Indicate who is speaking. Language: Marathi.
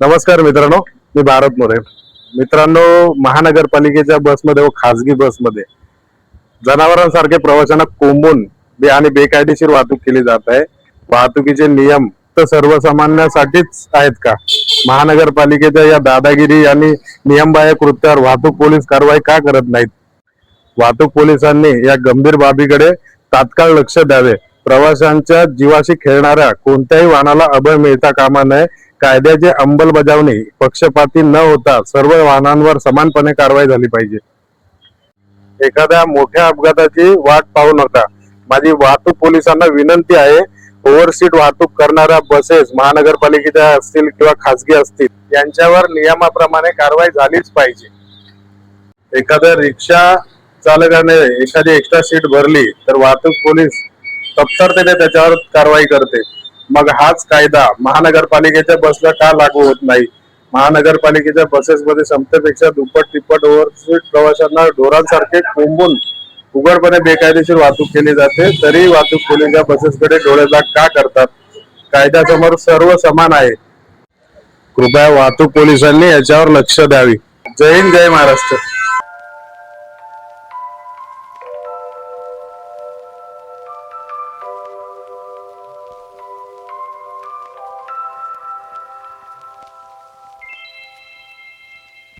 Speaker 1: नमस्कार मित्रांनो, मी भारत मोरे. मित्रांनो, महानगरपालिकेच्या बसमध्ये व खासगी बसमध्ये जनावरांसारखे प्रवाशांना कोंबून आणि बेकायदेशीर वाहतूक केली जात आहे. वाहतुकीचे नियम तर सर्वसामान्यांसाठीच आहेत का? महानगरपालिकेच्या या दादागिरी आणि नियमबाह्य कृत्यावर वाहतूक पोलीस कारवाई का करत नाहीत? वाहतूक पोलिसांनी या गंभीर बाबीकडे तात्काळ लक्ष द्यावे. प्रवाशांच्या जीवाशी खेळणाऱ्या कोणत्याही वाहनाला अभय मिळता कामा नये. कायद्याची अंमलबजावणी पक्षपाती न होता सर्व वाहनांवर समानपणे कारवाई झाली पाहिजे. एखाद्या मोठ्या अपघाताची वाट पाहू नका. माझी वाहतूक पोलिसांना विनंती आहे, ओव्हरसीट वाहतूक करणाऱ्या बसेस महानगरपालिकेच्या असतील किंवा खासगी असतील यांच्यावर नियमाप्रमाणे कारवाई झालीच पाहिजे. एखाद्या रिक्षा चालकाने एखादी एक्स्ट्रा सीट भरली तर वाहतूक पोलीस तत्परतेने त्याच्यावर कारवाई करते. मग हाच कायदा महानगरपालिकेच्या बसला का लागू होत नाही? महानगरपालिकेच्या बसेसमध्ये क्षमतेपेक्षा दुप्पट तिप्पट ओव्हरसीट प्रवाशांना ढोरांसारखे कोंबून उघडपणे बेकायदेशीर वाहतूक केली जाते. तरी वाहतूक पोलीस या बसेसकडे डोळेझाक का करतात? कायद्यासमोर सर्व समान आहे. कृपया वाहतूक पोलिसांनी याच्यावर लक्ष द्यावे. जय हिंद, जय महाराष्ट्र.